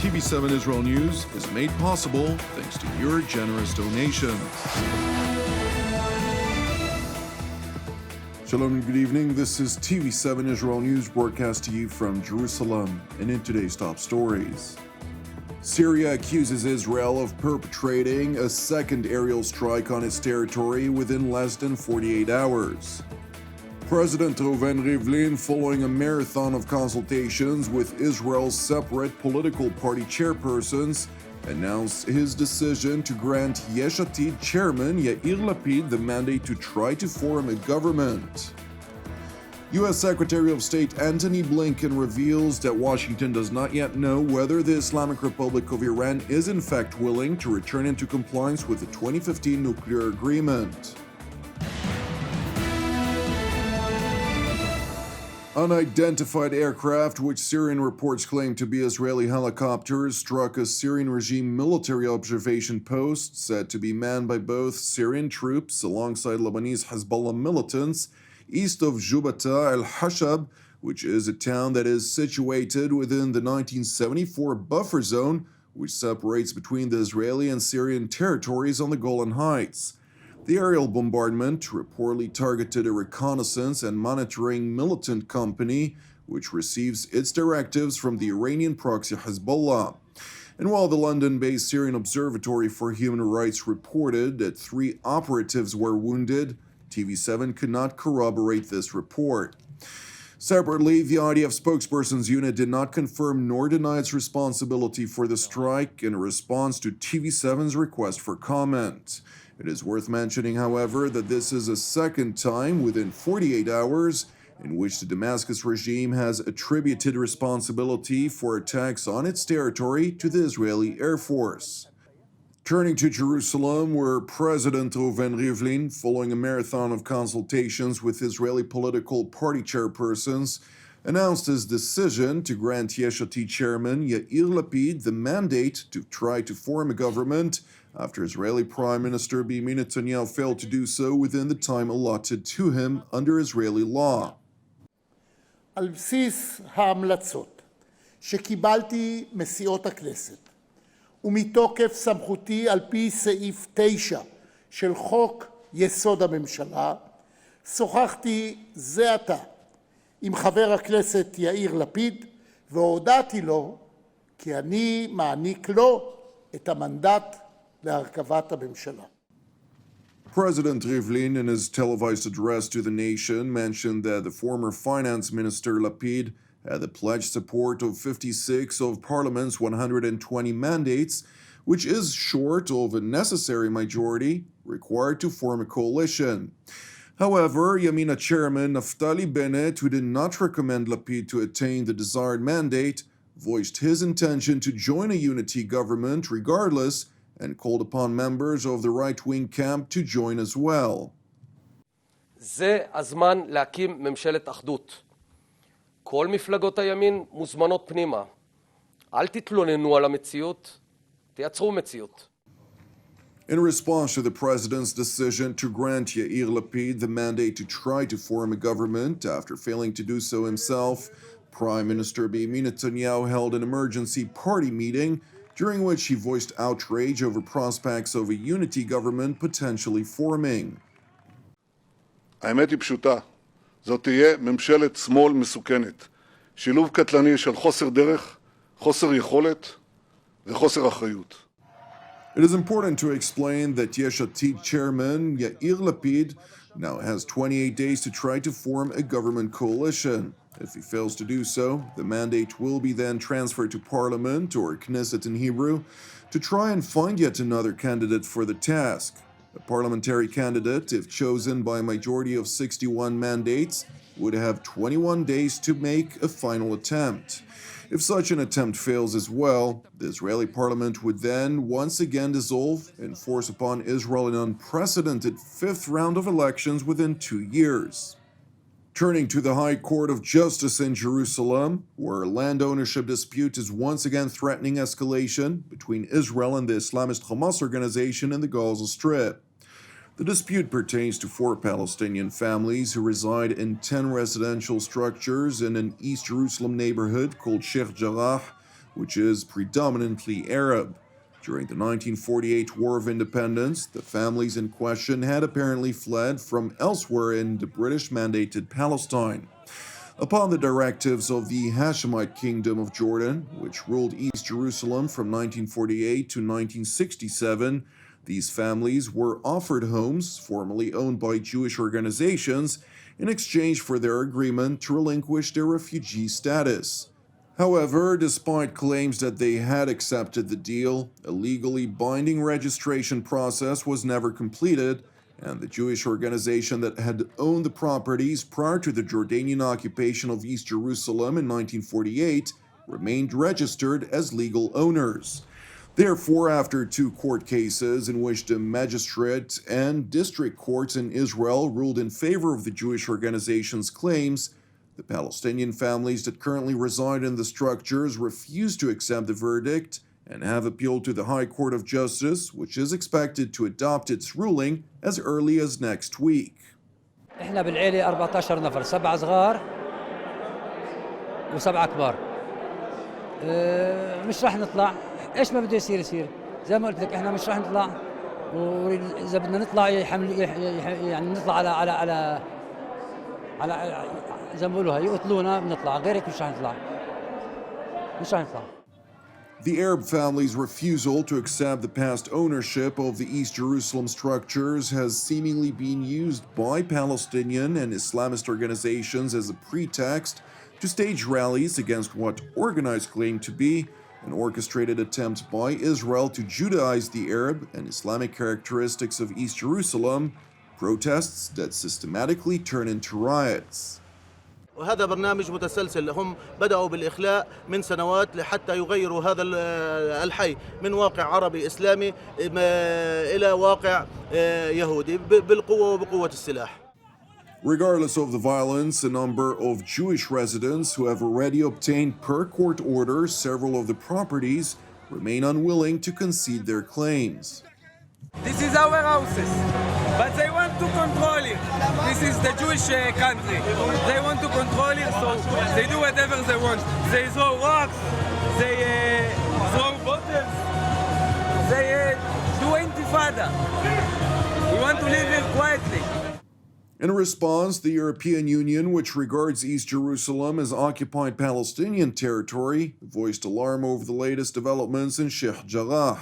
TV7 Israel News is made possible thanks to your generous donations. Shalom and good evening. This is TV7 Israel News broadcast to you from Jerusalem. And in today's top stories, Syria accuses Israel of perpetrating a second aerial strike on its territory within less than 48 hours. President Reuven Rivlin, following a marathon of consultations with Israel's separate political party chairpersons, announced his decision to grant Yesh Atid chairman Yair Lapid the mandate to try to form a government. U.S. Secretary of State Antony Blinken reveals that Washington does not yet know whether the Islamic Republic of Iran is in fact willing to return into compliance with the 2015 nuclear agreement. Unidentified aircraft, which Syrian reports claim to be Israeli helicopters, struck a Syrian regime military observation post said to be manned by both Syrian troops alongside Lebanese Hezbollah militants east of Jubata al-Hashab, which is a town that is situated within the 1974 buffer zone, which separates between the Israeli and Syrian territories on the Golan Heights. The aerial bombardment reportedly targeted a reconnaissance and monitoring militant company, which receives its directives from the Iranian proxy Hezbollah. And while the London-based Syrian Observatory for Human Rights reported that 3 operatives were wounded, TV7 could not corroborate this report. Separately, the IDF spokesperson's unit did not confirm nor deny its responsibility for the strike in response to TV7's request for comment. It is worth mentioning, however, that this is a second time within 48 hours in which the Damascus regime has attributed responsibility for attacks on its territory to the Israeli Air Force. Turning to Jerusalem, where President Reuven Rivlin, following a marathon of consultations with Israeli political party chairpersons, announced his decision to grant Yesh Atid chairman Yair Lapid the mandate to try to form a government after Israeli Prime Minister Benjamin Netanyahu failed to do so within the time allotted to him under Israeli law. על בסיס ההמלצות שקיבלתי מסיעות הכנסת ומתוקף סמכותי על פי סעיף 9 של חוק יסוד הממשלה, שוחחתי זה עתה עם חבר הכנסת יאיר לפיד והודעתי לו כי אני מעניק לו את המנדט להרכבת הממשלה. President Rivlin, in his televised address to the nation, mentioned that the former finance minister Lapid had the pledged support of 56 of Parliament's 120 mandates, which is short of a necessary majority required to form a coalition. However, Yamina chairman Naftali Bennett, who did not recommend Lapid to attain the desired mandate, voiced his intention to join a unity government regardless and called upon members of the right-wing camp to join as well. זה הזמן להקים ממשלת אחדות. כל מפלגות הימין מוזמנות פנימה. אל תתלוננו על המציאות, תייצרו מציאות. In response to the president's decision to grant Yair Lapid the mandate to try to form a government after failing to do so himself, Prime Minister Benjamin Netanyahu held an emergency party meeting during which he voiced outrage over prospects of a unity government potentially forming. האמת היא פשוטה, זאת תהיה ממשלת שמאל מסוכנת, שילוב קטלני של חוסר דרך, חוסר יכולת וחוסר אחריות. It is important to explain that Yesh Atid chairman Yair Lapid now has 28 days to try to form a government coalition. If he fails to do so, the mandate will be then transferred to Parliament, or Knesset in Hebrew, to try and find yet another candidate for the task. A parliamentary candidate, if chosen by a majority of 61 mandates, would have 21 days to make a final attempt. If such an attempt fails as well, the Israeli parliament would then once again dissolve and force upon Israel an unprecedented 5th round of elections within 2 years. Turning to the High Court of Justice in Jerusalem, where a land ownership dispute is once again threatening escalation between Israel and the Islamist Hamas organization in the Gaza Strip. The dispute pertains to 4 Palestinian families who reside in 10 residential structures in an East Jerusalem neighborhood called Sheikh Jarrah, which is predominantly Arab. During the 1948 War of Independence, the families in question had apparently fled from elsewhere in the British-mandated Palestine. Upon the directives of the Hashemite Kingdom of Jordan, which ruled East Jerusalem from 1948 to 1967, these families were offered homes formerly owned by Jewish organizations in exchange for their agreement to relinquish their refugee status. However, despite claims that they had accepted the deal, a legally binding registration process was never completed, and the Jewish organization that had owned the properties prior to the Jordanian occupation of East Jerusalem in 1948 remained registered as legal owners. Therefore, after two court cases in which the magistrate and district courts in Israel ruled in favor of the Jewish organization's claims, the Palestinian families that currently reside in the structures refuse to accept the verdict and have appealed to the High Court of Justice, which is expected to adopt its ruling as early as next week. احنا بالعيلة 14 نفر، 7 صغار و7 كبار. مش راح نطلع، ايش ما بده يصير يصير. زي ما قلت لك احنا مش راح نطلع، واذا بدنا نطلع يعني نطلع على زي ما بيقولوها يقتلونا بنطلع، غير هيك مش راح نطلع. The Arab family's refusal to accept the past ownership of the East Jerusalem structures has seemingly been used by Palestinian and Islamist organizations as a pretext to stage rallies against what organized claim to be an orchestrated attempt by Israel to Judaize the Arab and Islamic characteristics of East Jerusalem, protests that systematically turn into riots. وهذا برنامج متسلسل، هم بدأوا بالإخلاء من سنوات لحتى يغيروا هذا الحي من واقع عربي إسلامي إلى واقع يهودي بالقوة وبقوة السلاح. Regardless of the violence, a number of Jewish residents who have already obtained per court order several of the properties remain unwilling to concede their claims. This is our houses, but they want to control it. This is the Jewish country. They want to control it, so they do whatever they want. They throw rocks, they throw bottles, they do intifada. We want to live here quietly. In response, the European Union, which regards East Jerusalem as occupied Palestinian territory, voiced alarm over the latest developments in Sheikh Jarrah.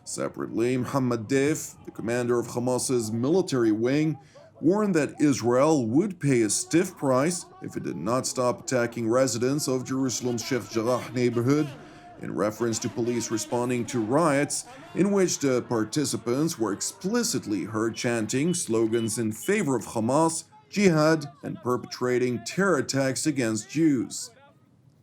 Separately, Mohammed Deif, the commander of Hamas's military wing, warned that Israel would pay a stiff price if it did not stop attacking residents of Jerusalem's Sheikh Jarrah neighborhood, in reference to police responding to riots in which the participants were explicitly heard chanting slogans in favor of Hamas, jihad, and perpetrating terror attacks against Jews.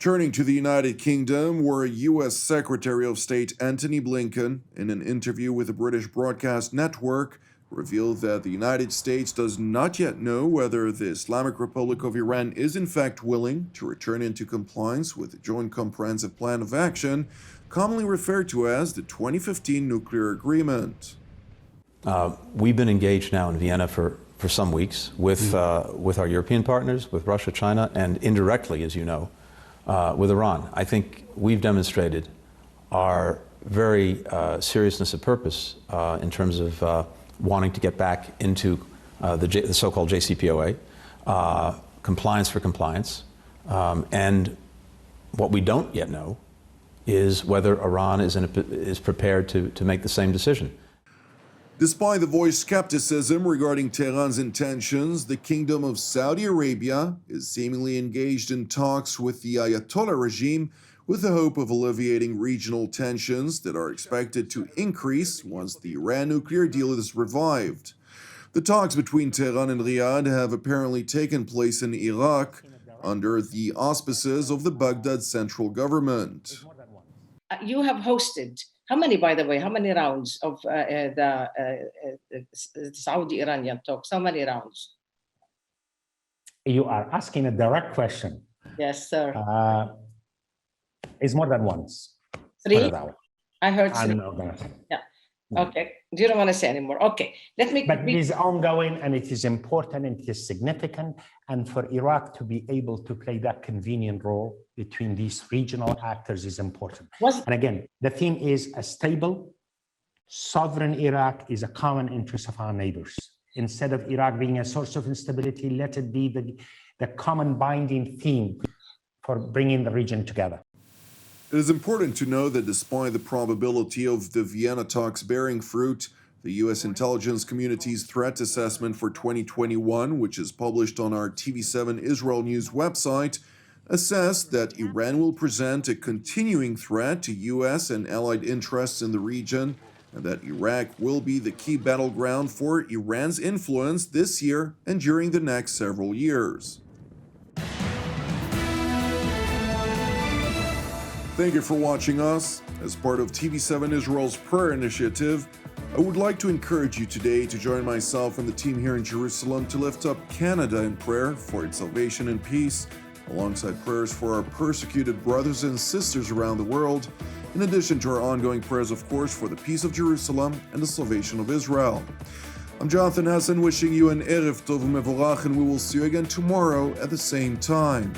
Turning to the United Kingdom, where U.S. Secretary of State Antony Blinken, in an interview with the British broadcast network, revealed that the United States does not yet know whether the Islamic Republic of Iran is in fact willing to return into compliance with the Joint Comprehensive Plan of Action, commonly referred to as the 2015 Nuclear Agreement. We've been engaged now in Vienna for some weeks with our European partners, with Russia, China, and indirectly, as you know, with Iran. I think we've demonstrated our very seriousness of purpose in terms of wanting to get back into the so-called JCPOA, compliance for compliance, and what we don't yet know is whether Iran is prepared to make the same decision. Despite the voiced skepticism regarding Tehran's intentions, the Kingdom of Saudi Arabia is seemingly engaged in talks with the Ayatollah regime with the hope of alleviating regional tensions that are expected to increase once the Iran nuclear deal is revived. The talks between Tehran and Riyadh have apparently taken place in Iraq under the auspices of the Baghdad central government. You have hosted, how many rounds of the Saudi-Iranian talks? How many rounds? You are asking a direct question. Yes, sir. It's more than once. 3? I heard 3. I'm not gonna say. Yeah. Okay, you don't want to say anymore. Okay, let me. But it is ongoing and it is important and it is significant. And for Iraq to be able to play that convenient role between these regional actors is important. And again, the theme is a stable, sovereign Iraq is a common interest of our neighbors. Instead of Iraq being a source of instability, let it be the common binding theme for bringing the region together. It is important to know that despite the probability of the Vienna talks bearing fruit, the U.S. intelligence community's threat assessment for 2021, which is published on our TV7 Israel news website, assessed that Iran will present a continuing threat to U.S. and allied interests in the region, and that Iraq will be the key battleground for Iran's influence this year and during the next several years. Thank you for watching us. As part of TV7 Israel's prayer initiative, I would like to encourage you today to join myself and the team here in Jerusalem to lift up Canada in prayer for its salvation and peace, alongside prayers for our persecuted brothers and sisters around the world, in addition to our ongoing prayers, of course, for the peace of Jerusalem and the salvation of Israel. I'm Jonathan Hassan, wishing you an Erev Tov U'Mevorach, and we will see you again tomorrow at the same time.